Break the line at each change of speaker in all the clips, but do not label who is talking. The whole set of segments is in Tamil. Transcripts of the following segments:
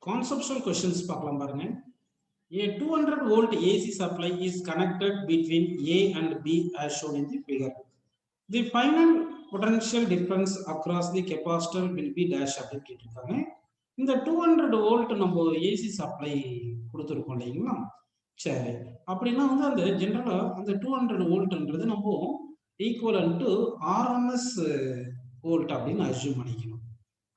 conceptual questions பார்க்கலாம் பாருங்க. A 200 volt AC supply is connected between A and B as shown in the figure. The final potential difference across the capacitor will be dash அப்படின்னு கேட்டிருக்காங்க. இந்த 200 வோல்ட் நம்ம ஏசி சப்ளை கொடுத்துருக்கோம் இல்லைங்களா? சரி, அப்படின்னா வந்து அந்த ஜென்ரலா அந்த 200 வோல்ட்ன்றது நம்ம ஈக்குவலன்ட் டு ஆர்எம்எஸ் வோல்ட் அப்படின்னு அஸ்யூம் பண்ணிக்கணும்.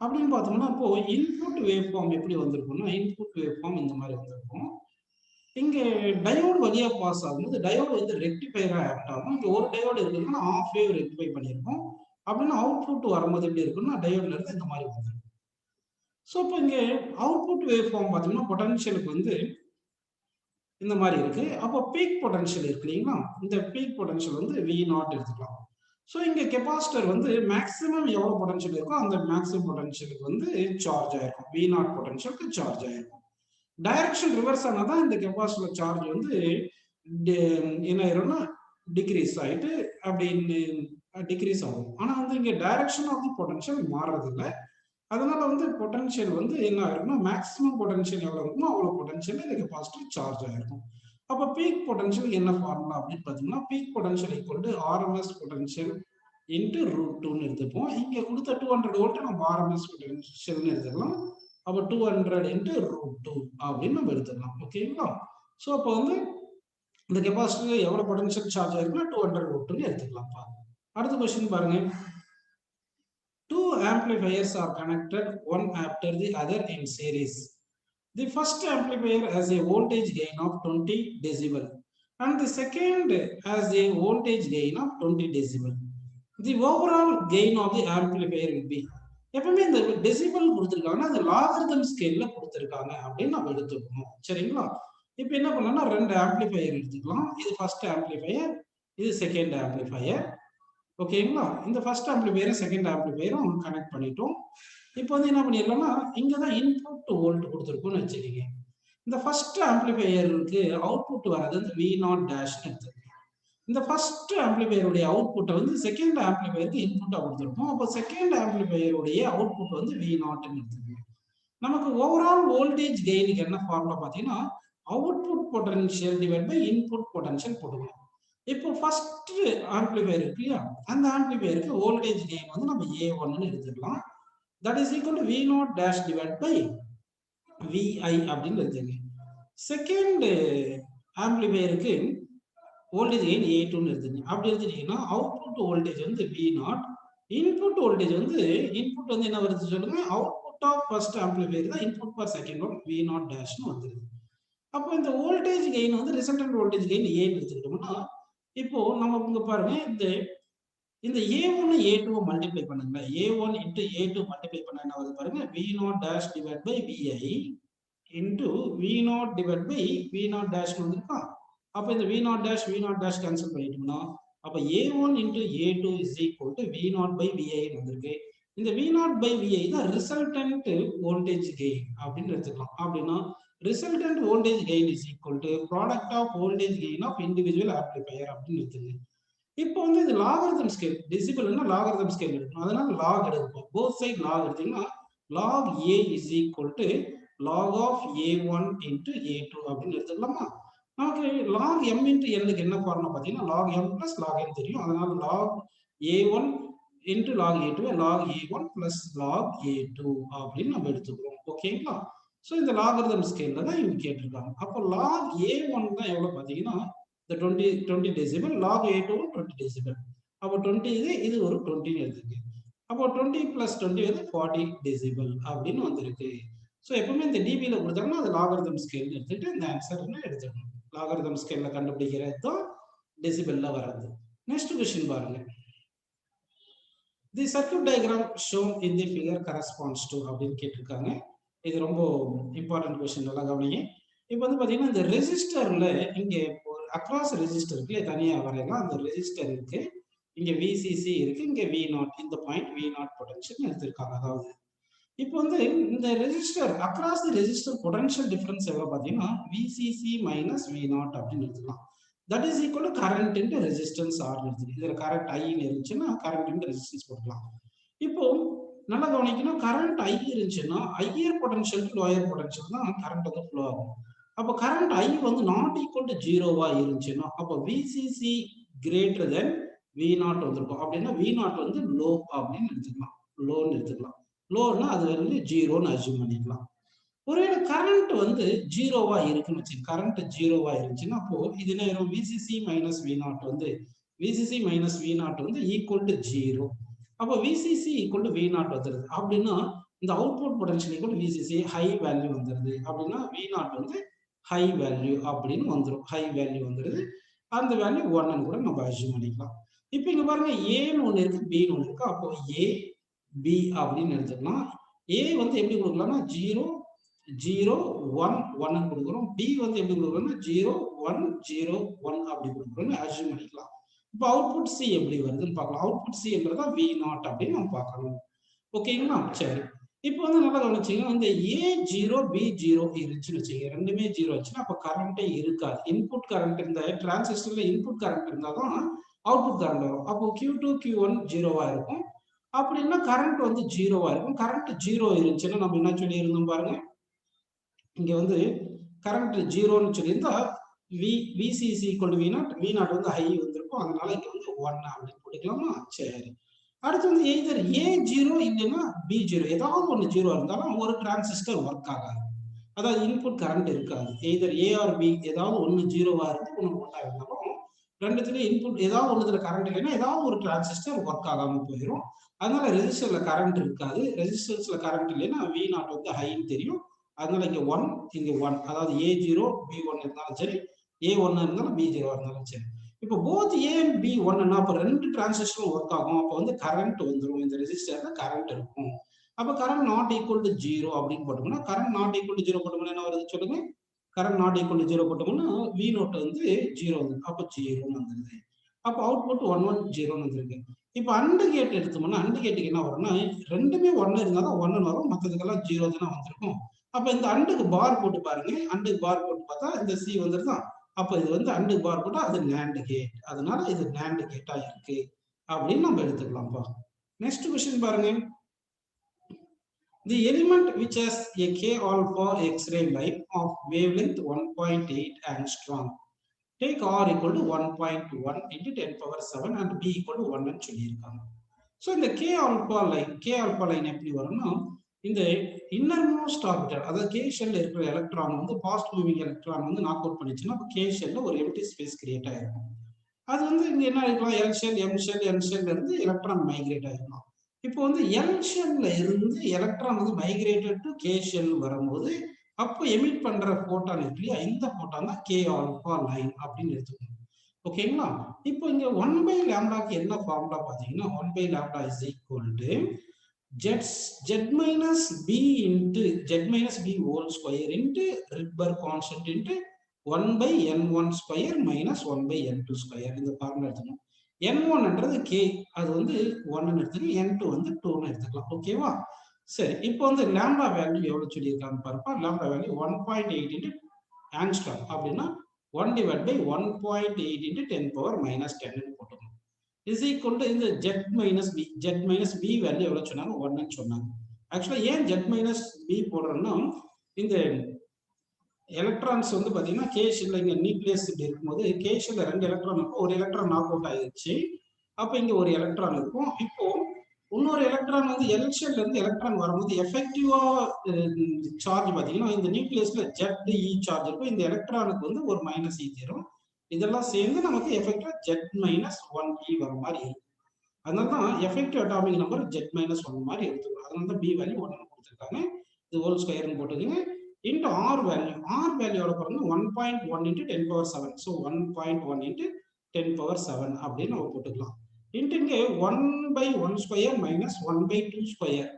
அப்படின்னு பார்த்தோம்னா இப்போ இன்புட் வேவ் ஃபார்ம் எப்படி வந்திருக்கும்னா, இன்புட் வேவ் ஃபார்ம் இந்த மாதிரி வந்திருக்கும். இங்கே டயோடு வழியா பாஸ் ஆகும்போது டயோடு வந்து ரெக்டிஃபையரா ஆக்ட் ஆகும். இங்க ஒரு டயோடு இருக்குன்னா ஆஃப் வேவ் ரெக்டிஃபை பண்ணியிருக்கோம். அப்படின்னா அவுட்புட் வரும்போது எப்படி இருக்குன்னா டயோட்ல இருந்து இந்த மாதிரி வந்துடும். ஸோ இப்போ இங்க அவுட்புட் வேவ் ஃபார்ம் பார்த்தீங்கன்னா பொட்டன்ஷியலுக்கு வந்து இந்த மாதிரி இருக்கு. அப்போ பீக் பொட்டன்ஷியல் இருக்கு இல்லைங்களா? இந்த பீக் பொட்டன்ஷியல் வந்து V0 எடுத்துக்கலாம். ஸோ இங்க கெபாசிட்டர் வந்து மேக்ஸிமம் எவ்வளவு பொட்டன்ஷியல் இருக்கோ அந்த மேக்ஸிமம் பொட்டன்ஷியலுக்கு வந்து சார்ஜ் ஆயிருக்கும். V0 பொட்டன்ஷியலுக்கு சார்ஜ் ஆயிருக்கும். டைரக்ஷன் ரிவர்ஸ் ஆனாதான் இந்த கெபாசிட்டர் சார்ஜ் வந்து என்ன ஆயிரும்னா டிக்ரீஸ் ஆயிட்டு அப்படின்னு டிக்ரீஸ் ஆகும். ஆனா வந்து இங்க டைரக்ஷன் ஆஃப் தி பொட்டன்ஷியல் மாறுறது இல்லை. அதனால வந்து பொட்டன்ஷியல் வந்து என்ன ஆயிருக்கும்னா மேக்ஸிமம் பொட்டன்ஷியல் எவ்வளவு இருக்குமோ அவ்வளவு பொட்டன்ஷியல் இந்த கெபாசிட்டர் சார்ஜ் ஆயிருக்கும். அப்ப பீக் பொட்டன்ஷியல் என்ன ஃபார்முலா அப்படின்னு பாத்தீங்கன்னா, peak potential equal to RMS potential into √2 எடுத்துப்போம். இங்க கொடுத்த 200 வோல்ட் நம்ம ஆர்எம்எஸ் பொட்டன்ஷியல்னு எடுத்துக்கலாம். அப்ப 200 இன்டு √2 அப்படின்னு நம்ம எடுத்துக்கலாம். ஓகேங்களா? ஸோ அப்போ வந்து இந்த கெபாசிட்டர் எவ்வளவு பொட்டன்ஷியல் சார்ஜ் ஆயிருக்குன்னா 200 வோல்ட்னு எடுத்துக்கலாம்ப்பா. அடுத்த கொஸ்டின் பாருங்க. Two amplifiers are connected one after the other in series. The first amplifier has a voltage gain of 20 decibel and the second has a voltage gain of 20 decibel. The overall gain of the amplifier will be, எப்பவுமே இந்த டெசிபல் கொடுத்துருக்காங்கன்னா அது லாகரிதம் ஸ்கேல்ல கொடுத்துருக்காங்க அப்படின்னு நம்ம எடுத்துக்கணும். சரிங்களா? இப்போ என்ன பண்ணலாம்னா ரெண்டு ஆம்பிளிஃபையர் எடுத்துக்கலாம். இது ஃபர்ஸ்ட் ஆம்பிளிஃபையர், இது செகண்ட் ஆம்பிளிஃபையர். ஓகேங்களா? இந்த ஃபர்ஸ்ட் ஆம்பிளிஃபையரும் செகண்ட் ஆம்பிளிஃபையரும் கனெக்ட் பண்ணிட்டோம். இப்போ வந்து என்ன பண்ணிடலாம்னா இங்கதான் இன்புட் வோல்ட் கொடுத்துருக்கோம்னு வச்சுக்கீங்க. இந்த ஃபர்ஸ்ட் ஆம்பிளிஃபையருக்கு அவுட்புட் வர்றது வந்து V0 டேஷ்னு எடுத்துக்கோங்க. இந்த ஃபர்ஸ்ட் ஆம்பிளிஃபையருடைய அவுட்புட்டை வந்து செகண்ட் ஆம்பிளிஃபையருக்கு இன்புட்டா கொடுத்துருக்கோம். அப்போ செகண்ட் ஆம்பிளிஃபையருடைய அவுட்புட் வந்து V0ன்னு எடுத்துக்கோங்க. நமக்கு ஓவரால் வோல்டேஜ் கெயினுக்கு என்ன ஃபார்முலா பார்த்தீங்கன்னா output potential divide by input potential போட்டுக்கணும். இப்போ ஃபர்ஸ்ட் ஆம்பிளிஃபையர் இருக்கு இல்லையா, அந்த ஆம்பிளிஃபையருக்கு வோல்டேஜ் கெயின் வந்து நம்ம A1ன்னு எடுத்துக்கலாம். That is equal to V0 dash divide by VI அப்படின்னு எடுத்துங்க. செகண்ட் ஆம்பிளிஃபையருக்கு வோல்டேஜ் கெயின் A2ன்னு எடுத்துங்க. அப்படி எடுத்துட்டீங்கன்னா அவுட்புட் வோல்டேஜ் வந்து V0, இன்புட் வோல்டேஜ் வந்து இன்புட் வந்து என்ன வருது சொல்லுங்க, அவுட்புட் ஆஃப் ஃபர்ஸ்ட் ஆம்பிளிஃபையர் தான் input for second one V0 டேஷ்னு வந்துருது. அப்போ இந்த வோல்டேஜ் கெயின் வந்து ரிசல்டன்ட் வோல்டேஜ் கெயின் ஏன்னு எடுத்துக்கிட்டோம்னா, இப்போ நம்ம இங்க பாருங்க இந்த A1 A2 மல்டிப்ளை பண்ணுங்க. A1 இன்டு A2 மல்டிப்ளை பண்ண என்ன வருது பாருங்க, V0 dash divide by VI into V0 divide by V0 dash வந்துருக்கா. அப்ப இந்த V0 டேஷ் கேன்சல் பண்ணிட்டோம்னா அப்ப A1 into A2 is equal to V0 by VI வந்திருக்கு. இந்த V0 பை VI தான் ரிசல்டன்ட் வோல்டேஜ் கெயின் அப்படின்னு எடுத்துக்கலாம். அப்படின்னா resultant voltage gain is equal to product of voltage gain of individual amplifier அப்படின்னு எடுத்துங்க. இப்போ வந்து இது லாகரிதம் ஸ்கேல், டெசிபல்னா லாகரிதம் ஸ்கேல் எடுக்கணும். அதனால லாக் எடுப்போம். போத் சைடு லாக் எடுத்தீங்கன்னா log A is equal to log of A1 into A2 அப்படின்னு எடுத்துக்கலாமா? நமக்கு log M into Nக்கு என்ன ஃபார்முலா பார்த்தீங்கன்னா log M plus log N தெரியும். அதனால log A1 into log A2 log A1 plus log A2 அப்படின்னு நம்ம எடுத்துக்கிறோம். ஓகேங்களா? ஸோ இந்த லாகரிதம் ஸ்கேல்ல தான் இவங்க கேட்டிருக்காங்க. அப்போ லாக் A1 தான் எவ்வளவு பார்த்தீங்கன்னா இந்த 20 டெசிபல், லாக் A2 20 டெசிபல். அப்போ 20 இது ஒரு 20 எடுத்துருக்கு. அப்போ 20 பிளஸ் 20 வந்து 40 டெசிபல் அப்படின்னு வந்திருக்கு. ஸோ எப்பவுமே இந்த டிபியில கொடுத்தாங்கன்னா அது லாகரிதம் ஸ்கேல் எடுத்துட்டு இந்த ஆன்சர்னு எடுத்துக்கணும். லாகரிதம் ஸ்கேல்ல கண்டுபிடிக்கிறது தான் டெசிபல்ல வர்றது. நெக்ஸ்ட் கொஸ்டின் பாருங்க. The circuit diagram shown in the figure corresponds to அப்படின்னு கேட்டிருக்காங்க. இது ரொம்ப இம்பார்ட்டன்ட் கொஸ்டின், நல்லா கவனிங்க. இப்போ வந்து பாத்தீங்கன்னா இந்த ரெஜிஸ்டர்ல இங்க அக்ராஸ் ரெஜிஸ்டர் இருக்கு தனியா வரையலாம். அந்த ரெஜிஸ்டர் இருக்கு, இங்க VCC இருக்கு, இங்க V0, இந்த பாயிண்ட் V0 பொட்டன்ஷியல் எடுத்திருக்காங்க. அதாவது இப்போ வந்து இந்த register across the register potential difference எவ்வளவு பாத்தீங்கன்னா VCC மைனஸ் V0 அப்படின்னு எடுத்துக்கலாம். That is equal to current into resistance R எடுத்துக்கலாம். இதுல கரண்ட் I இருந்துச்சுன்னா கரண்ட் இன்டு ரெசிஸ்டன்ஸ் போட்டுக்கலாம். இப்போ நல்லா கவனிக்கணும். கரண்ட் ஐ இருந்துச்சுன்னா higher potential to lower potential தான் கரண்ட் வந்து ஃப்ளோ ஆகும். அப்போ கரண்ட் ஐ வந்து நாட் ஈக்குவல் டு ஜீரோவா இருந்துச்சுன்னா அப்போ விசிசி கிரேட்டர் தென் வி நாட் வந்திருக்கும். அப்படின்னா வி நாட் வந்து லோ அப்படின்னு எடுத்துக்கலாம், லோன்னு எடுத்துக்கலாம். லோன்னா அது வந்து ஜீரோன்னு அசியூம் பண்ணிக்கலாம். ஒருவேளை கரண்ட் வந்து ஜீரோவா இருக்குன்னு வச்சு, கரண்ட் ஜீரோவா இருந்துச்சுன்னா அப்போ இது என்ன விசிசி மைனஸ் வி நாட் வந்து விசிசி மைனஸ் வி நாட் வந்து ஈக்குவல் டு ஜீரோ. அப்போ VCC equal to V naught வந்துருது. அப்படின்னா இந்த output potential equal VCC high value வந்துருது. அப்படின்னா வி நாட் வந்து ஹை வேல்யூ அப்படின்னு வந்துடும். ஹை வேல்யூ வந்துருது. அந்த வேல்யூ 1 கூட நம்ம அசியூம் பண்ணிக்கலாம். இப்போ இங்க பாருங்க ஏன்னு ஒன்று இருக்கு, பின்னு ஒன்று இருக்கு. அப்போ ஏ பி அப்படின்னு எடுத்துக்கலாம். ஏ வந்து எப்படி கொடுக்கலாம்னா 0 0 1 1 கொடுக்குறோம். பி வந்து எப்படி கொடுக்குறோம்னா 0 1 0 1 அப்படி கொடுக்குறோம்னு அசியூம் பண்ணிக்கலாம். இப்போ அவுட்புட் சி எப்படி வருதுன்னு பார்க்கலாம். அவுட்புட் சி என்றதா வி நாட் அப்படின்னு நம்ம பார்க்கணும். ஓகேங்களா? சரி, இப்போ வந்து நல்லா கவனிச்சிங்கன்னா இந்த A0 B0 இருந்துச்சுன்னு வச்சுங்க, ரெண்டுமே 0 வச்சுன்னா அப்போ கரண்டே இருக்காது. இன்புட் கரண்ட் இந்த டிரான்சிஸ்டர்ல இன்புட் கரண்ட் இருந்தால் தான் அவுட்புட் கரண்ட் வரும். அப்போ Q2 Q1 ஜீரோவா இருக்கும். அப்படின்னா கரண்ட் வந்து ஜீரோவா இருக்கும். கரண்ட் 0 இருந்துச்சுன்னா நம்ம என்ன சொல்லி இருந்தோம் பாருங்க, இங்க வந்து கரண்ட் 0ன்னு சொல்லியிருந்தா VCC equal to V naught, V naught வந்து ஹை வந்திருக்கும். அதனால இங்க வந்து 1 அப்படின்னு போட்டுக்கலாமா? சரி, அடுத்து வந்து எய்தர் A0 இல்லைன்னா B0 ஏதாவது ஒன்று 0 இருந்தாலும் ஒரு டிரான்சிஸ்டர் ஒர்க் ஆகாது. அதாவது இன்புட் கரண்ட் இருக்காது. எய்தர் A ஆர் B ஏதாவது ஒன்று 0வா இருந்து ஒன்று 1 இருந்தாலும் ரெண்டுத்துல இன்புட் ஏதாவது ஒன்றுல கரண்ட் இல்லைன்னா ஏதாவது ஒரு டிரான்சிஸ்டர் ஒர்க் ஆகாம போயிடும். அதனால ரெசிஸ்டர்ல கரண்ட் இருக்காது. ரெசிஸ்டர்ஸ்ல கரண்ட் இல்லைன்னா வி நாட் வந்து ஹைன்னு தெரியும். அதனால இங்க 1 இங்க 1, அதாவது A0 B1 இருந்தாலும் சரி, A1 இருந்தாலும் B0 இருந்தாலும் சரி. இப்போ போத் A and B 1ன்னா அப்போ ரெண்டு டிரான்சிஸ்டரும் ஒர்க் ஆகும். அப்போ வந்து கரண்ட் வந்துடும். இந்த ரெசிஸ்டர்ல கரண்ட் இருக்கும். அப்போ கரண்ட் நாட் ஈக்குவல் டு 0 அப்படின்னு போட்டோம்னா, கரண்ட் நாட் ஈக்குவல் டு 0 போட்டோம்னா என்ன வருது சொல்லுங்க? கரண்ட் நாட் ஈக்குவல் டு 0 போட்டோம்னா வி நோட் வந்து 0 வந்து அப்போ 0ன்னு வந்துருது. அப்போ அவுட்புட் 1 1 0ன்னு வந்துருக்கு. இப்போ அண்டு கேட் எடுத்தோம்னா அண்டு கேட்டுக்கு என்ன வரும்னா ரெண்டுமே 1 இருந்தாலும் 1 வரும், மற்றதுக்கெல்லாம் 0 தானே வந்திருக்கும். அப்போ இந்த அண்டுக்கு பார் போட்டு பாருங்க, அண்டுக்கு பார் போட்டு பார்த்தா இந்த சி வந்துருதான். அப்போ இது வந்து அண்டு பார் போட்டா அது நேண்ட் கேட், அதனால இது நேண்ட் கேட்டா இருக்கு அப்படின்னு நம்ம எடுத்துக்கலாம்ப்பா. நெக்ஸ்ட் கொஸ்டின் பாருங்க. The element which has a K alpha X-ray light of wavelength 1.8 angstrom. Take R equal to 1.1 into 10 power 7 and B equal to 1 ன்னு சொல்லியிருக்காங்க. ஸோ இந்த K alpha line எப்படி வரும்னா இந்த இன்னர்மோஸ்ட் ஆர்பிட்டல், அதாவது கே ஷெல்ல இருக்கிற எலக்ட்ரான் வந்து ஃபாஸ்ட் மூவிங் எலக்ட்ரான் வந்து நாக் அவுட் பண்ணிச்சுன்னா அப்போ கே ஷெல்ல ஒரு எம்டி ஸ்பேஸ் கிரியேட் ஆயிருக்கும். அது வந்து இங்க என்ன இருக்கலாம், எல் ஷெல் எம் ஷெல் என் ஷெல்ல இருந்து எலக்ட்ரான் மைக்ரேட் ஆயிருக்கலாம். இப்போ வந்து எல் ஷெல்ல இருந்து எலக்ட்ரான் வந்து மைக்ரேட்டட் டு கே ஷெல் வரும்போது அப்போ எமிட் பண்ற போட்டான் இருக்கு இல்லையா, இந்த போட்டான் தான் கே ஆல்பா லைன் அப்படின்னு எடுத்துக்கணும். ஓகேங்களா? இப்போ இங்க 1/λக்கு என்ன ஃபார்முலா பாத்தீங்கன்னா 1/λ is equal to z minus b into z minus b whole square into Rydberg constant into 1/n1 square minus 1/n2 square. இந்த ஃபார்முலா எடுத்துக்கணும். n1 என்றது k, அது வந்து 1 ன்னு எடுத்துக்கலாம், n2 வந்து 2 ன்னு எடுத்துக்கலாம். ஓகேவா? சரி, இப்போ வந்து லாம்டா வேல்யூ எவ்வளவு சொல்லியிருக்காங்க பாருப்பா. லாம்டா வேல்யூ 1.8 into ஆங்ஸ்ட்ராம் அப்படின்னா 1 divided by 1.8 into 10 power minus 10 ன்னு போட்டுக்கணும். is equal to இந்த z minus b வேல்யூ எவ்வளவு சொன்னாங்க? 1 ன்னு சொன்னாங்க. ஆக்சுவலா ஏன் z minus b போடுறோம்னா இந்த எலக்ட்ரான்ஸ் வந்து பாத்தீங்கன்னா கே ஷெல்ல இங்க நியூக்ளியஸ் இருக்கும்போது கே ஷெல்ல 2 எலக்ட்ரான் இருக்கும், ஒரு எலக்ட்ரான் நாக் அவுட் ஆயிடுச்சு. அப்ப இங்க ஒரு எலக்ட்ரான் இருக்கும். இப்போ இன்னொரு எலக்ட்ரான் வந்து எல் ஷெல்ல இருந்து எலக்ட்ரான் வரும்போது எஃபெக்டிவா சார்ஜ் பாத்தீங்கன்னா இந்த நியூக்ளியஸ்ல Z E சார்ஜ் இருக்கும். இந்த எலக்ட்ரானுக்கு வந்து ஒரு மைனஸ் E தரும். இதெல்லாம் சேர்ந்து நமக்கு எஃபெக்டிவா Z-1e வர மாதிரி இருக்கும். அதனாலதான் எஃபெக்டிவ் அட்டாமிக் நம்பர் Z-1 மாதிரி எடுத்துக்கணும். அதனால பி வேல்யூ 1 கொடுத்துருக்காங்க. இது ஹோல் ஸ்கொயர்னு போட்டுக்கோங்க. இன்டு ஆர் வேல்யூ எவ்வளவு பாருங்க 1.1 into 10 power 7. So 1.1 into 10 power 7 அப்படின்னு நம்ம போட்டுக்கலாம். இன்டு இங்க 1/1 ஸ்கொயர் மைனஸ் 1/2 ஸ்கொயர்.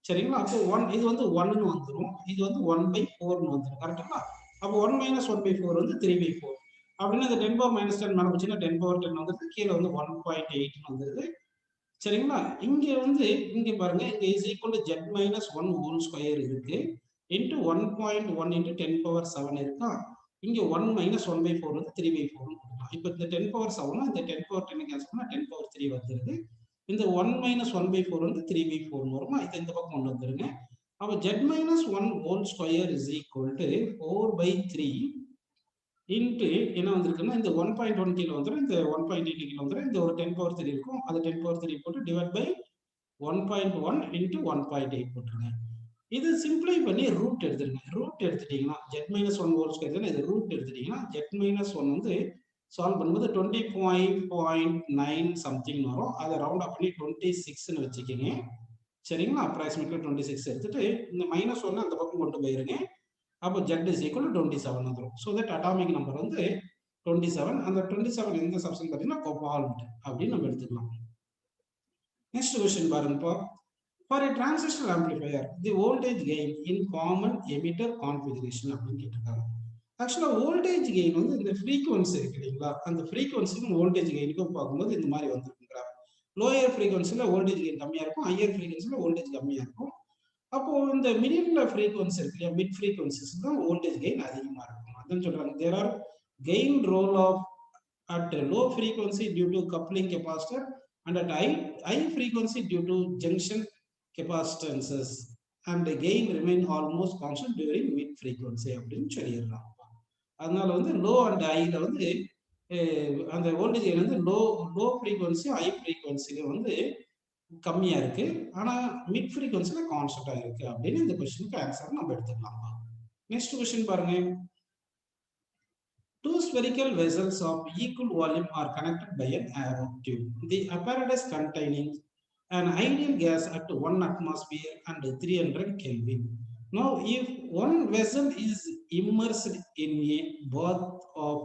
சரிங்களா? அப்போ இது வந்து 1ன்னு வந்துடும், இது வந்து 1/4ன்னு வந்துடும். கரெக்டுங்களா? அப்போ 1 minus 1/4 வந்து 3/4. அப்படின்னா இந்த 10 power minus 10 மேல போச்சுன்னா 10 power 10 வந்துருது, கீழே வந்து 1.8 வந்துருது. சரிங்களா? இங்க வந்து இங்க பாருங்க, இங்க is equal to Z-1 whole square இருக்கு இன்டு 1.1 into 10 power 7 இருக்கா. இங்க 1 minus 1/4 வந்து 3/4 கொடுக்கலாம். இப்போ இந்த 10 power 7 இந்த 10 power 10 கேன்சல் பண்ணா 10 power 3 வந்துருது. இந்த 1 minus 1 by 4 வந்து 3 by 4 வருமா, இது இந்த பக்கம் கொண்டு வந்துருங்க. அப்போ z minus 1 whole square is equal to 4 by 3 into என்ன வந்திருக்குன்னா இந்த 1.1 கீழே வந்துடும், இந்த 1.8 கீழே வந்துடும், இந்த ஒரு 10 power 3 இருக்கும், அது 10 power 3 போட்டு டிவைட் பை 1.1 இன்ட்டு 1.8 போட்டுருங்க. இது சிம்பிளை பண்ணி ரூட் எடுத்துருங்க. ரூட் எடுத்துட்டீங்கன்னா z minus 1 whole square இது ரூட் எடுத்துட்டீங்கன்னா z minus 1 வந்து சால்வ் பண்ணும்போது 20.9 சம்திங் வரும். அதை ரவுண்ட் அப் பண்ணி 26ன்னு வச்சுக்கிங்க. சரிங்களா, அப்ராக்சிமேட்லி 26 எடுத்துட்டு இந்த மைனஸ் 1 அந்த பக்கம் கொண்டு போயிருங்க. அப்போ z is equal to 27 வந்துடும். ஸோ தட் அட்டாமிக் நம்பர் வந்து 27. அந்த 27 எந்த சப்ஸ்டன் பார்த்தீங்கன்னா கோபால்ட் அப்படின்னு நம்ம எடுத்துக்கலாம். நெக்ஸ்ட் கொஸ்டின் பாருங்கப்பா. For a transistor amplifier, the voltage gain in common emitter configuration அப்படின்னு கேட்டிருக்காங்க. ஆக்சுவலா வோல்டேஜ் கெயின் வந்து இந்த ஃப்ரீக்வன்சி இருக்கு இல்லைங்களா, அந்த ஃப்ரீக்வன்சிக்கும் வோல்டேஜ் கெயினுக்கும் பார்க்கும்போது இந்த மாதிரி வந்துருக்குங்களா. லோயர் ஃப்ரீக்வன்சில வோல்டேஜ் கெயின் கம்மியா இருக்கும், ஹையர் ஃப்ரீக்வன்சில வோல்டேஜ் கம்மியா இருக்கும். அப்போ இந்த மிடில் ஃப்ரீக்வன்சி இருக்கு இல்லையா, மிட் ஃப்ரீக்வன்சிஸ் தான் வோல்டேஜ் கெயின் அதிகமா இருக்கும். அதான் சொல்றாங்க there are gain roll off at low frequency due to coupling capacitor and at high frequency due to junction capacitances and the gain remain almost constant during mid frequency அப்படின்னு சொல்லிடுறாங்க. அதனால வந்து லோ அண்ட் ஹைல வந்து அந்த வோல்டேஜ் கெயின் வந்து லோ ஃப்ரீக்வன்சி ஹை ஃப்ரீக்வன்சில வந்து கம்மியா இருக்கு, ஆனா மிட் ஃப்ரீக்வன்சில கான்ஸ்டன்டா இருக்கு அப்படின்னு இந்த क्वेश्चनக்கு ஆன்சர் நம்ம எடுத்துக்கலாம். நெக்ஸ்ட் क्वेश्चन பாருங்க. Two spherical vessels of equal volume are connected by an arrow tube. The apparatus containing an ideal gas at 1 atmosphere and 300 Kelvin. Now, if one vessel is immersed in a bath of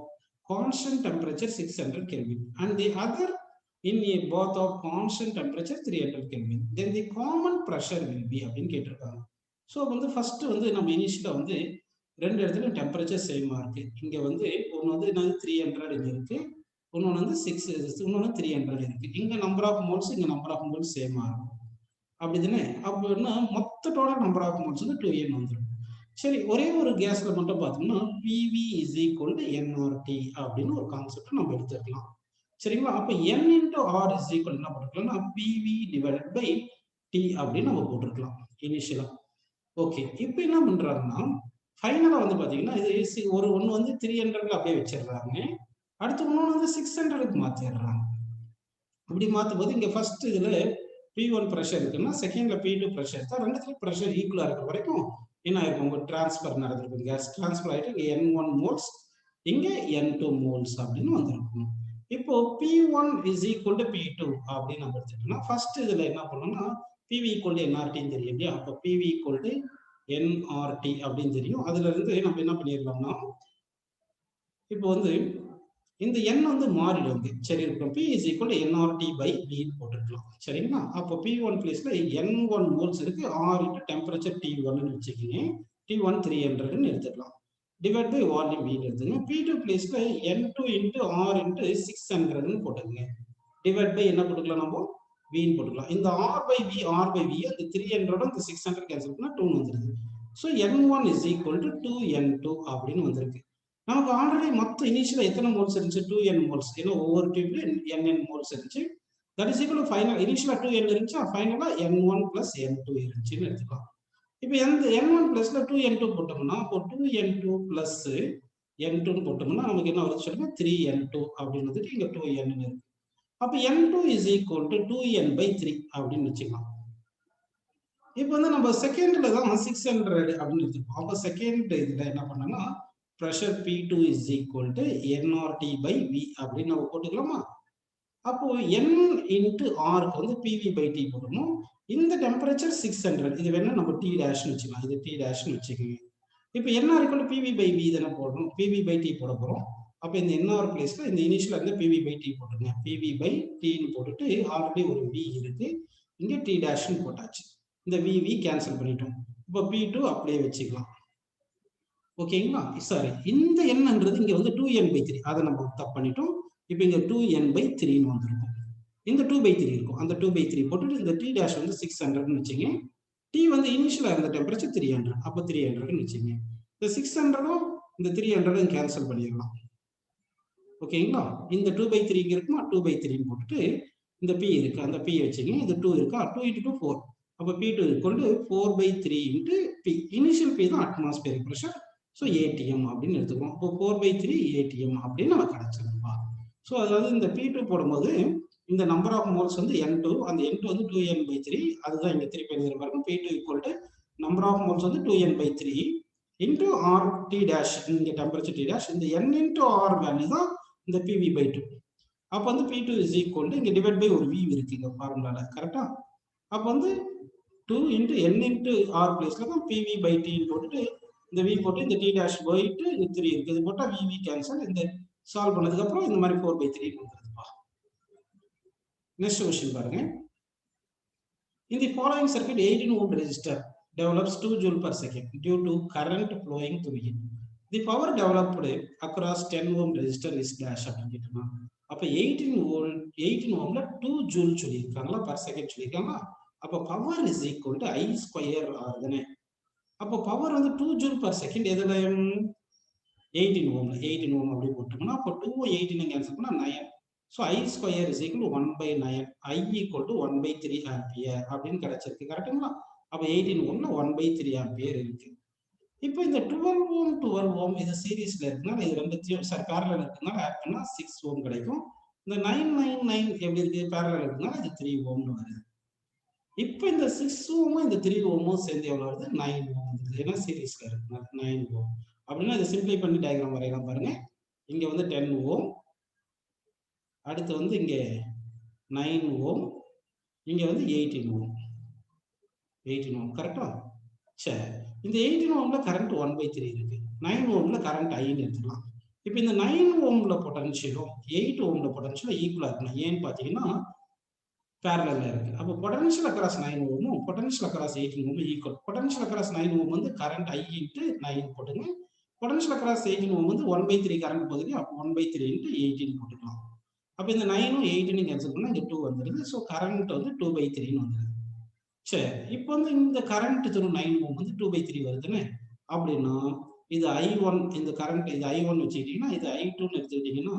constant temperature 600 Kelvin and the other in a bath of constant temperature 300 Kelvin, then the common pressure will be அப்படின்னு கேட்டிருக்காங்க. ஸோ வந்து ஃபர்ஸ்ட் வந்து நம்ம இனிஷியலா வந்து ரெண்டு இடத்துல டெம்பரேச்சர் சேமா இருக்கு. இங்க வந்து ஒன்று வந்து என்னது 300 இங்க இருக்கு, இன்னொன்று வந்து 6, இன்னொன்று 300 இருக்கு. இங்க நம்பர் ஆஃப் மோல்ஸ், இங்க நம்பர் ஆஃப் மோல்ஸ் சேமா இருக்கும், அப்படிதானே. அப்படின்னா மொத்த டோட்டல் நம்பர் ஆஃப் மோல்ஸ் வந்து 2n வந்துடும். சரி, ஒரே ஒரு கேஸ்ல மட்டும் பார்த்தோம்னா PV is equal to nRT அப்படின்னு ஒரு கான்செப்ட் நம்ம எடுத்துக்கலாம். சரிங்களா, அப்ப n into r is equal என்ன போட்டுக்கலாம்னா PV divided by T அப்படின்னு நம்ம போட்டுருக்கலாம் இனிஷியலா. ஓகே, இப்போ என்ன பண்றாங்கன்னா ஃபைனலா வந்து பாத்தீங்கன்னா இது ஒரு ஒன்று வந்து 300ல அப்படியே வச்சிடுறாங்க, அடுத்து இன்னொன்று வந்து 600க்கு மாத்திடுறாங்க. அப்படி மாற்றும் போது இங்க ஃபர்ஸ்ட் இதுல P1 ப்ரெஷர் இருக்குன்னா செகண்ட்ல P2 ப்ரெஷர் தான், ரெண்டுத்துல ப்ரெஷர் ஈக்குவலா இருக்கிற வரைக்கும் என்ன ஆயிருக்கும், உங்க டிரான்ஸ்பர் நடந்திருக்கும், கேஸ் டிரான்ஸ்பர் ஆயிட்டு இங்க N1 மோல்ஸ் இங்க N2 மோல்ஸ் அப்படின்னு வந்திருக்கும். இப்போ P1 is equal to P2 அப்படின்னு நம்ம எடுத்துட்டோம்னா ஃபர்ஸ்ட் இதுல என்ன பண்ணணும்னா PV ஈக்குவல் டு NRTன்னு தெரியும் இல்லையா, அப்போ PV ஈக்குவல் டு NRT அப்படின்னு தெரியும். அதுல இருந்து நம்ம என்ன பண்ணிடலாம்னா இப்போ வந்து இந்த n வந்து மாறிடும், சரி இருக்கும், P is equal to NRT by V போட்டுக்கலாம். சரிங்களா, அப்போ P1 பிளேஸ்ல N1 மோல்ஸ் இருக்கு, R into டெம்பரேச்சர் T1 வச்சுக்கிங்க, T1 300ன்னு எடுத்துக்கலாம், டிவைட் பை வால்யூம் V எடுத்துங்க. P2 பிளேஸ்ல N2 into R into 600ன்னு போட்டுங்க, டிவைட் பை என்ன போட்டுக்கலாம் நம்ம V போட்டுக்கலாம். இந்த R by V அந்த 300 இந்த 600 கேன்சல் பண்ணா 2 வந்துருது. So N1 is equal to 2N2 அப்படின்னு வந்திருக்கு. நமக்கு ஆல்ரெடி மொத்த இனிஷியலா எத்தனை மோல்ஸ் இருந்துச்சு, 2n மோல்ஸ், ஏன்னா ஒவ்வொரு டியூப்ல nn மோல்ஸ் இருந்துச்சு. That is equal to final இனிஷியலா 2n இருந்துச்சு, ஃபைனலா N1 plus N2 இருந்துச்சுன்னு எடுத்துக்கலாம். இப்போ இந்த N1 பிளஸ்ல 2N2 போட்டோம்னா அப்போ 2N2 plus N2 போட்டோம்னா நமக்கு என்ன வருது சொல்லுங்க, 3N2 அப்படின்னு வந்துட்டு இங்க 2n இருக்கு. அப்போ N2 is equal to 2n by 3 அப்படின்னு வச்சுக்கலாம். இப்போ வந்து நம்ம செகண்ட்ல தான் 600 அப்படின்னு எடுத்துப்போம். அப்போ செகண்ட் இதுல என்ன பண்ணோம்னா pressure P2 is equal to NRT by V அப்படின்னு நம்ம போட்டுக்கலாமா. அப்போ N into R வந்து PV by T போடணும். இந்த டெம்பரேச்சர் 600, இது வேணா நம்ம T டேஷ்னு வச்சுக்கலாம், இது T டேஷ்னு வச்சுக்கோங்க. இப்போ NR equal to PV by V தானே போடணும், PV by T போட போறோம். அப்போ இந்த NR பிளேஸ்ல இந்த இனிஷியலா இருந்து PV by T போட்டுருங்க, PV by Tன்னு போட்டுட்டு ஆல்ரெடி ஒரு V இருக்கு, இங்க T டேஷ்னு போட்டாச்சு, இந்த VV கேன்சல் பண்ணிட்டோம். இப்போ P2 அப்படியே வச்சுக்கலாம். ஓகேங்களா, சாரி இந்த என்னன்றது இங்க வந்து 2n by 3, அதை நம்ம தப்பு பண்ணிட்டோம். இப்போ இங்க 2n by 3ன்னு வந்திருக்கும், இந்த 2 by 3 இருக்கும், அந்த 2 by 3 போட்டுட்டு இந்த T டேஷ் வந்து 600ன்னு வச்சுங்க. T வந்து இனிஷியலா இருந்த டெம்பரேச்சர் 300, அப்போ 300ன்னு வச்சுங்க. இந்த 600ம் இந்த 300ம் கேன்சல் பண்ணிடலாம். ஓகேங்களா, இந்த 2 by 3 இங்க இருக்குமா, 2 by 3 போட்டுட்டு இந்த P இருக்கு, அந்த P வச்சுக்கோங்க. இது 2 இருக்கா, 2 into 2 4. அப்போ P2 equal to 4/3 into P. Initial P தான் அட்மாஸ்பியரிக் ப்ரெஷர். ஸோ ATM அப்படின்னு எடுத்துக்கிறோம். அப்போ 4/3 ATM அப்படின்னு நம்ம கிடைச்சிருப்பா. ஸோ அதாவது இந்த P2 போடும்போது இந்த நம்பர் ஆஃப் மோல்ஸ் வந்து N2, அந்த N2 வந்து 2N/3. அதுதான் இங்க திருப்பி எழுதிருப்பாங்க. P2 equal to number of moles வந்து 2N/3 into RT dash, இங்க டெம்பரேச்சர் T dash, இந்த N into R வேல்யூ தான் இந்த PV/2. அப்போ வந்து P2 is equal to இங்க டிவைட் பை ஒரு V இருக்கு இங்க ஃபார்முலால, கரெக்டா? அப்போ வந்து 2 into N into R பிளேஸ்ல தான் PV/T போட்டுட்டு இந்த V போட்டு இந்த T dash போயிட்டு இந்த 3 இருக்கு, இது போட்டா VV கேன்சல். இந்த சால்வ் பண்ணதுக்கு அப்புறம் இந்த மாதிரி 4/3 வந்துருதுப்பா. நெக்ஸ்ட் क्वेश्चन பாருங்க. In the following circuit, 18 ohm resistor develops 2 joule per second due to current flowing through it. The power developed across 10 ohm resistor is dash அப்படின்னு கேட்டிருக்காங்க. அப்போ 18 ohmல 2 joule சொல்லியிருக்காங்களா, per second சொல்லியிருக்காங்களா. அப்போ power is equal to I square R தானே. அப்போ பவர் வந்து 2 joule per second எதுல 18 ohmல 18 ohm அப்படி போட்டோம்னா அப்போ 2 18 கேன்சல் பண்ணா 9. So I square is equal 1/9, I equal to 1/3 ampere அப்படின்னு கிடைச்சிருக்கு, கரெக்டுங்களா. அப்போ 18 ohmல 1/3 ஆம்பியர் இருக்கு. இப்போ இந்த 12 ohm 12 ohm இது சீரீஸ்ல இருக்குன்னா இது ரெண்டுத்தையும் பேரலல் இருக்குன்னா ஆட் பண்ணா 6 ohm கிடைக்கும். இந்த 999 எப்படி இருக்கு, பேரலல் இருக்குன்னா இது 3 ohmனு வருது. இப்போ இந்த 6 ohm இந்த 3 ohm சேர்ந்து எவ்வளவு வருது, 9 ohm வருது. ஏன்னா சீரீஸ்ல இருக்குன்னா 9 ohm. அப்படின்னா இதை சிம்பிளை பண்ணி டயக்ராம் வரையலாம் பாருங்க. இங்க வந்து 10 ohm, அடுத்து வந்து இங்க 9 ohm, இங்க வந்து 18 ohm. 18 ohm கரெக்டா. சரி, இந்த 18 ohmல கரண்ட் 1/3 இருக்கு, 9 ohmல கரண்ட் I எடுத்துக்கலாம். இப்போ இந்த 9 ohmல பொட்டன்ஷியலும் 8 ohmல பொட்டன்ஷியலும் ஈக்குவலா இருக்கணும். ஏன்னு பாத்தீங்கன்னா பேரலல்ல இருக்கு. அப்போ potential across 9 ohm potential across 18 ohm equal. Potential across 9 ohm வந்து கரண்ட் I into 9 போட்டுங்க. பொட்டன்ஷியல் அக்ராஸ் 18 ohm வந்து 1/3 கரண்ட் போகுது, அப்போ 1/3 into 18 போட்டுக்கலாம். அப்போ இந்த 9 18 கேன்சல் பண்ணா இங்க 2 வந்துருது. ஸோ கரண்ட் வந்து 2/3 வந்துருது. சரி, இப்போ வந்து இந்த கரண்ட் த்ரூ 9 ohm வந்து 2/3 வருதுன்னு அப்படின்னா இது I1, இந்த கரண்ட் இது I1 வச்சுக்கிட்டீங்கன்னா இது I2ன்னு எடுத்துக்கிட்டீங்கன்னா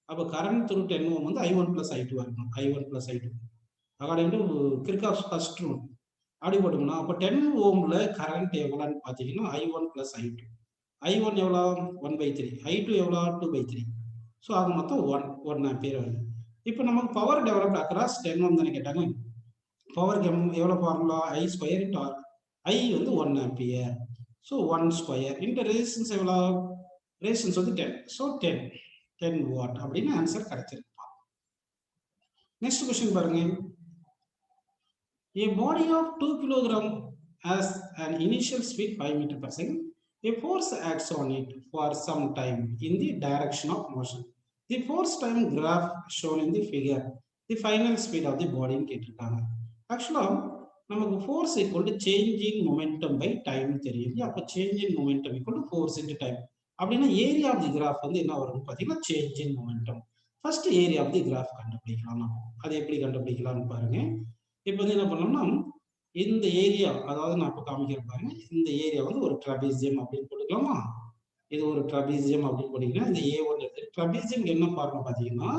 அப்போ கரண்ட் த்ரூ 10 ohm வந்து I1 plus I2 இருக்கணும். I1 plus I2 according to Kirchhoff's first rule அப்படி போட்டோம்னா அப்போ 10 ohmல கரண்ட் எவ்வளோன்னு பார்த்தீங்கன்னா I1 plus I2. I1 எவ்வளோ 1/3, I2 எவ்வளோ 2/3. ஸோ அது மொத்தம் 1 ஆம்பியர் வருது. இப்போ நமக்கு பவர் டெவலப்ட் அக்ராஸ் 10 ohm தானே கேட்டாங்க. பவர் எவ்வளோ formula I square into R. I வந்து 1 ampere. So 1 square into resistance எவ்வளோ, ரெசிஸ்டன்ஸ் வந்து 10. ஸோ 10 வாட் அப்படின்னு ஆன்சர் கிடைச்சிருப்பா. நெக்ஸ்ட் கொஸ்டின் பாருங்க. A body of 2 kg has an initial speed 5 meter per second. A force acts on it for some time in the direction of motion. The force time graph shown in the figure. The final speed of the body in கேட்டிருக்காங்க. ஆக்சுவலா நமக்கு force equal to change in momentum by time தெரியுது. அப்போ change in momentum equal to force into time. அப்படின்னா ஏரியா ஆஃப் தி கிராஃப் வந்து என்ன வரும்னு பார்த்தீங்கன்னா change in momentum. First area of the graph கண்டுபிடிக்கலாம். நம்ம அதை எப்படி கண்டுபிடிக்கலாம்னு பாருங்க. இப்போ வந்து என்ன பண்ணோம்னா இந்த ஏரியா, அதாவது நான் இப்போ காமிக்கிறேன் பாருங்க, இந்த ஏரியா வந்து ஒரு ட்ரபீசியம் அப்படின்னு போட்டுக்கலாமா. இது ஒரு ட்ரபீசியம் அப்படின்னு போட்டீங்கன்னா இந்த A1 இருக்கு. ட்ரபீசியம் என்ன பார்க்கணும் பார்த்தீங்கன்னா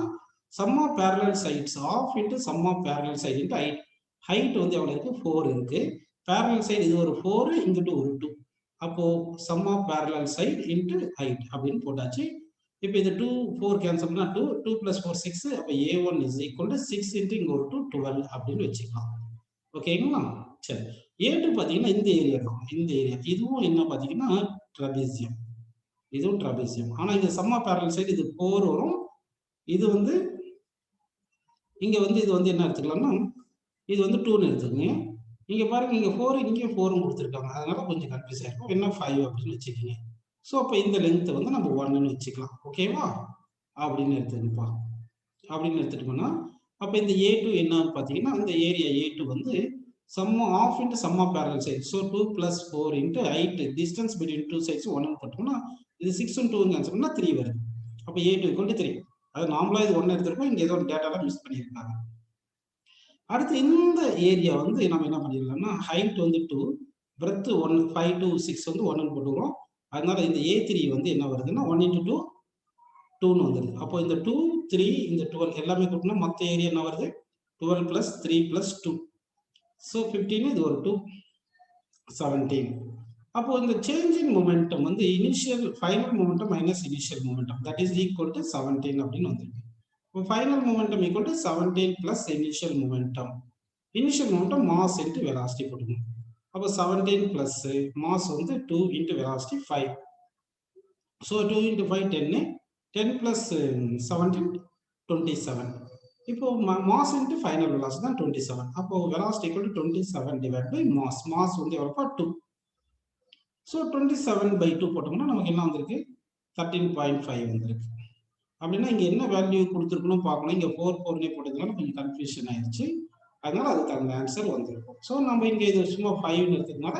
sum of parallel sides of into sum of parallel side into height. Height வந்து எவ்வளோ இருக்கு 4 இருக்கு. பேரலல் சைடு இது ஒரு 4 இங்கிட்டு ஒரு 2. அப்போ sum of parallel side into height அப்படின்னு போட்டாச்சு. இப்போ இது 2 4 கேன்சல் பண்ணா 2 2 plus 4 6. அப்போ A1 is equal to 6 into இங்க ஒரு 2 12 அப்படின்னு வச்சுக்கலாம். ஓகேங்களா. சரி, A2 பார்த்தீங்கன்னா இந்த ஏரியா இருக்கும், இந்த ஏரியா இதுவும் என்ன பார்த்தீங்கன்னா ட்ரபீசியம், இதுவும் ட்ரபீசியம். ஆனால் இங்க சம் ஆஃப் பேரலல் சைடு இது 4 வரும். இது வந்து இங்க வந்து இது வந்து என்ன எடுத்துக்கலாம்னா இது வந்து 2ன்னு எடுத்துக்கங்க. இங்க பாருங்க இங்க 4 இங்கே 4 கொடுத்துருக்காங்க, அதனால கொஞ்சம் கன்ஃபியூஸ் ஆயிருக்கும். என்ன 5 அப்படின்னு வச்சுக்கோங்க. ஸோ அப்போ இந்த லென்த் வந்து நம்ம 1ன்னு வச்சுக்கலாம். ஓகேவா அப்படின்னு எடுத்துக்கப்பா. அப்படின்னு எடுத்துட்டோம்னா அப்போ இந்த A2 என்னன்னு பார்த்தீங்கன்னா இந்த ஏரியா A2 வந்து sum of into sum of parallel side. So 2 plus 4 into height distance between 2 sides 1ன்னு போட்டோம்னா இது 6 and 2 கேன்சல் பண்ணா 3 வருது. அப்போ A2 equal to 3. அது நார்மலா இது 1 எடுத்திருக்கோம், இங்க ஏதோ டேட்டாலாம் மிஸ் பண்ணியிருக்காங்க. அடுத்து இந்த ஏரியா வந்து நம்ம என்ன பண்ணிடலாம்னா ஹைட் வந்து 2, பிரெத் 1, 5 to 6 வந்து 1ன்னு போட்டுக்கிறோம். அதனால இந்த A3 வந்து என்ன வருதுன்னா 1 into 2 2ன்னு வந்துருது. அப்போ இந்த 2 3 இந்த 12 எல்லாமே கூட்டினா மொத்த ஏரியா என்ன வருது 12 plus 3 plus 2. So 15 இது ஒரு 2, 17. அப்போ இந்த சேஞ்ச் இன் மொமெண்டம் வந்து initial final momentum minus initial momentum that is equal to 17 அப்படின்னு வந்திருக்கு. இப்போ final momentum equal to 17 plus initial momentum. Initial momentum mass into velocity போட்டுக்கணும். அப்போ 17 பிளஸ் மாஸ் வந்து 2 into velocity 5. So 2 into 5 10, 10 plus 17 27. இப்போ மாஸ் இன்ட்டு ஃபைனல் வெலாசிட்டி தான் 27. அப்போ velocity equal to 27 divide by mass. Mass வந்து எவ்வளோப்பா 2. ஸோ 27/2 போட்டோம்னா நமக்கு என்ன வந்திருக்கு 13.5 வந்திருக்கு. அப்படின்னா இங்கே என்ன வேல்யூ கொடுத்துருக்கணும் பார்க்கணும். இங்கே 4 4 போட்டதுனால கொஞ்சம் கன்ஃபியூஷன் ஆயிடுச்சு. அதனால அதுக்கு அந்த ஆன்சர் வந்திருக்கும். ஸோ நம்ம இங்கே இது சும்மா 5 எடுத்ததுனால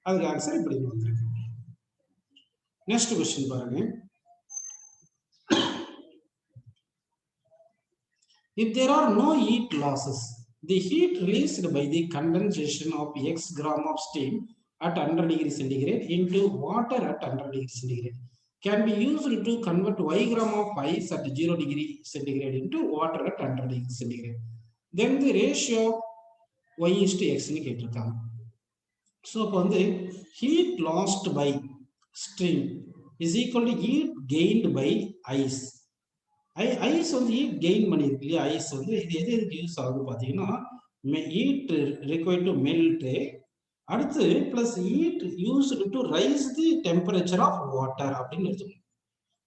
அதுக்கு ஆன்சர் இப்படி வந்திருக்கு. நெக்ஸ்ட் கொஸ்டின் பாருங்க. If there are no heat losses, the heat released by the condensation of x gram of steam at 100 degrees centigrade into water at 100 degrees centigrade can be used to convert y gram of ice at 0 degree centigrade into water at 100 degrees centigrade. Then the ratio of y is to x னு கேட்டிருக்காங்க. ஸோ இப்போ வந்து heat lost by steam is equal to heat gained by ice. Ice வந்து ஹீட் கெயின் பண்ணியிருக்கு இல்லையா. ஐஸ் வந்து இது எதுக்கு யூஸ் ஆகுது பார்த்தீங்கன்னா ஹீட் ரிக்வயர்ட் டு மெல்ட், அடுத்து plus heat used to raise the temperature of water அப்படின்னு எடுத்துக்கணும்.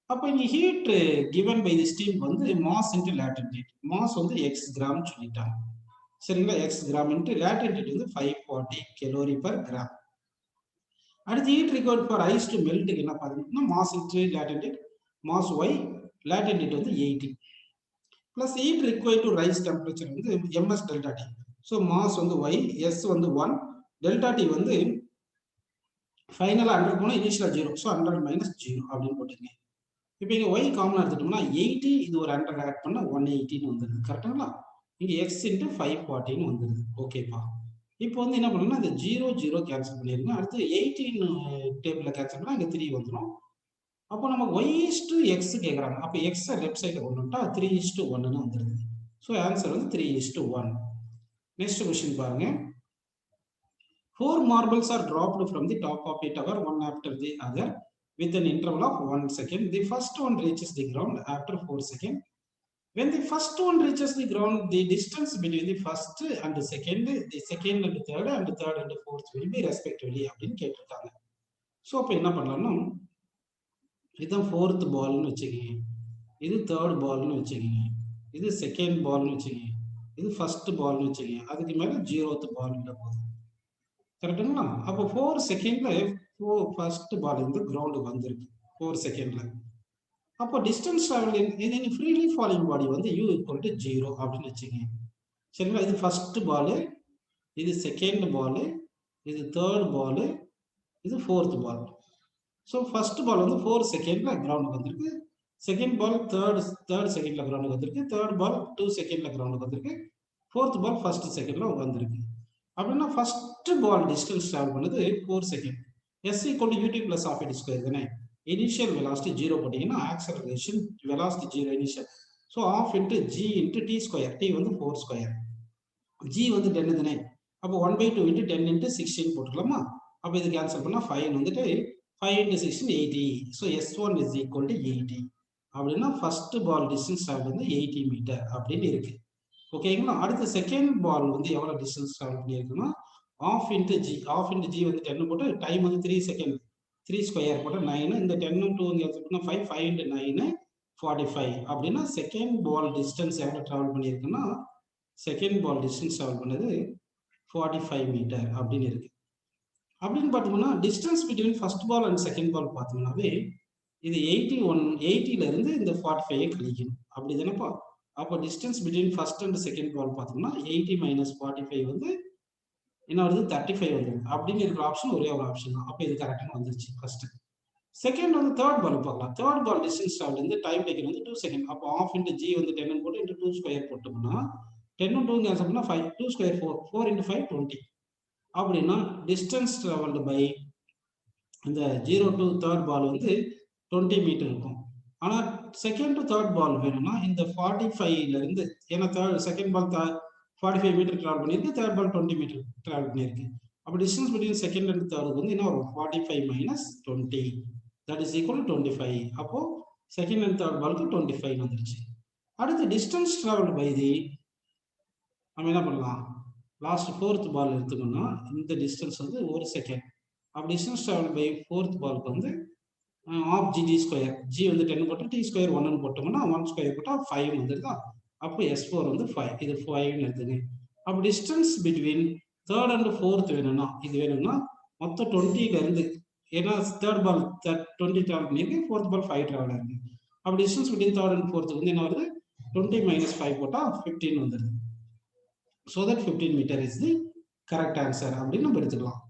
அப்போ இங்கே heat given by the steam வந்து mass into latent heat. Mass வந்து எக்ஸ் கிராம் சொல்லிட்டாங்க சரிங்களா. X gram into latent heat வந்து 540 கலோரி பர் கிராம். அடுத்து heat required for ice to மெல்ட்டுக்கு என்ன பார்த்தீங்கன்னா mass into latent heat, mass y, latent heat வந்து 80 plus heat required to rise temperature வந்து ms delta t. so mass வந்து y, s வந்து 1, delta t வந்து ஃபைனலா 100 போனா இனிஷியலா 0. so 100 minus 0 அப்படின்னு போட்டுங்க. இப்போ இங்க y காமனா எடுத்துட்டோம்னா 80, இது ஒரு 100 ஆட் பண்ணா 180 னு வந்துருது. கரெக்ட்டுங்களா? இங்க x * 540 னு வந்துருது. ஓகேப்பா. இப்போ வந்து என்ன பண்ணனும்னா இந்த 0 0 கேன்சல் பண்ணிருங்க. அடுத்து 18 டேபிள்ல கேன்சல் பண்ணா இங்க 3 வந்துரும். அப்போ நம்ம y/x கேக்குறாங்க. அப்போ x லெஃப்ட் சைடுல கொண்டு வந்துட்டா 3:1 னு வந்துருது. சோ ஆன்சர் வந்து 3:1. நெக்ஸ்ட் क्वेश्चन பாருங்க. 4 marbles are dropped from the top of a tower one after the other with an interval of 1 second. The first one reaches the ground after 4 seconds. When the first one reaches the ground, the distance between the first and the second and third and third and fourth will be respectively அப்படின்னு கேட்டிருக்காங்க. சோ அப்ப என்ன பண்ணலாம்னா இதுதான் ஃபோர்த் பால்னு வச்சுக்கோங்க, இது தேர்ட் பால்னு வச்சுக்கோங்க, இது செகண்ட் பால்னு வச்சுக்கோங்க, இது ஃபர்ஸ்ட் பால்னு வச்சுக்கோங்க, அதுக்கு மேலே 0th பால் இல்லை போகுது. கரெக்டுங்களா? அப்போ 4 செகண்ட்ல ஃபர்ஸ்ட் பால் வந்து கிரவுண்டுக்கு வந்திருக்கு 4 செகண்ட்ல. அப்போ டிஸ்டன்ஸ் டிராவல் ஃப்ரீலி ஃபாலிங் பாடி வந்து u = 0 அப்படின்னு வச்சுக்கோங்க. சரிங்களா? இது ஃபர்ஸ்ட் பால், இது செகண்ட் பால், இது தேர்ட் பால், இது fourth ball. So first ball வந்து 4 செகண்ட்ல கிரவுண்டுக்கு வந்திருக்கு, செகண்ட் பால் தேர்ட் செகண்ட்ல கிரவுண்டுக்கு வந்திருக்கு, தேர்ட் பால் 2 செகண்ட்ல கிரவுண்டுக்கு வந்திருக்கு, ஃபோர்த் பால் ஃபர்ஸ்ட் செகண்ட்ல வந்திருக்கு. அப்படின்னா ஃபர்ஸ்ட் பால் டிஸ்டன்ஸ் டிராவல் பண்ணது 4 second. s = ut plus half a square தானே. இனிஷியல் வெலாசிட்டி 0 போட்டீங்கன்னா acceleration velocity 0 initial. So half into g into t square. t வந்து 4 ஸ்கொயர், g வந்து 10 தானே. அப்போ 1/2 into 10 into 16 போட்டுக்கலாமா? அப்போ இது கேன்சல் பண்ணா 5 வந்துட்டு 5 into 16 80. So S1 is equal to 80. அப்படின்னா ஃபர்ஸ்ட் பால் டிஸ்டன்ஸ் டிராவல் வந்து 80 மீட்டர் அப்படின்னு இருக்கு. ஓகேங்களா? அடுத்து செகண்ட் பால் வந்து எவ்வளவு டிஸ்டன்ஸ் டிராவல் பண்ணியிருக்குன்னா half into g வந்து 10 போட்டு டைம் வந்து 3 செகண்ட், 3 ஸ்கொயர் போட்டு 9, இந்த 10 2 இங்க 5, 5 into 9 45. அப்படின்னா செகண்ட் பால் டிஸ்டன்ஸ் எவ்வளவு டிராவல் பண்ணியிருக்குன்னா செகண்ட் பால் டிஸ்டன்ஸ் டிராவல் பண்ணது 45 மீட்டர் அப்படின்னு இருக்கு. அப்படின்னு பார்த்தோம்னா distance between first ball and second ball பார்த்தோம்னாவே இது 80ல இருந்து இந்த 45 கழிக்கணும். அப்படி தானேப்பா? அப்போ distance between first and second ball பார்த்தோம்னா 80 - 45 வந்து என்ன வருது 35 வந்துடும். அப்படின்னு இருக்கிற ஆப்ஷன் ஒரே ஒரு ஆப்ஷன் தான். அப்போ இது கரெக்டாக வந்துருச்சு ஃபர்ஸ்ட். செகண்ட் வந்து தேர்ட் பால் பார்க்கலாம். தேர்ட் பால் டிஸ்டன்ஸ் டிராவல் வந்து டைம் டேக்கன் வந்து 2 செகண்ட். அப்போ half into g வந்து 10 போட்டு into 2 ஸ்கொயர் போட்டோம்னா 10 2 கேன்சல் பண்ணா 5, 2 ஸ்கொயர் 4, 4 into 5 20. அப்படின்னா டிஸ்டன்ஸ் டிராவல்டு பை இந்த 0 to தேர்ட் பால் வந்து 20 மீட்டர் இருக்கும். ஆனால் செகண்ட் டு தேர்ட் பால் வேணும்னா இந்த 45ல இருந்து, ஏன்னா செகண்ட் பால் 45 மீட்டர் டிராவல் பண்ணியிருக்கு, தேர்ட் பால் 20 மீட்டர் டிராவல் பண்ணியிருக்கு. அப்போ டிஸ்டன்ஸ் பிட்வீன் செகண்ட் அண்ட் தேர்டுக்கு வந்து என்ன வரும்? 45 minus 20 that is equal to 25. அப்போ செகண்ட் அண்ட் தேர்ட் பாலுக்கு 25 வந்துருச்சு. அடுத்து டிஸ்டன்ஸ் டிராவல் பை தி நம்ம என்ன பண்ணலாம்? லாஸ்ட் ஃபோர்த் பால் எடுத்துக்கோன்னா இந்த டிஸ்டன்ஸ் வந்து 1 செகண்ட். அப்போ டிஸ்டன்ஸ் டிராவல் பை ஃபோர்த் பாலுக்கு வந்து half g t square, g வந்து 10 போட்டு டி ஸ்கொயர் 1 போட்டோம்னா 1 ஸ்கொயர் போட்டால் 5 வந்துருதா? அப்போ S4 வந்து 5, இது 5ன்னு எடுத்துங்க. அப்போ distance between third and fourth வேணும்னா இது வேணும்னா மொத்தம் 20ல இருந்து, ஏன்னா தேர்ட் பால் 20 டிராவல் பண்ணியிருக்கு, ஃபோர்த் பால் 5 டிராவல் இருக்கு. அப்போ டிஸ்டன்ஸ் பிட்வீன் தேர்ட் அண்ட் ஃபோர்த்துக்கு வந்து என்ன வருது? 20 minus 5 போட்டால் 15 வந்துடுது. So that 15 metre is the correct answer அப்படின்னு நம்ம எடுத்துக்கலாம்.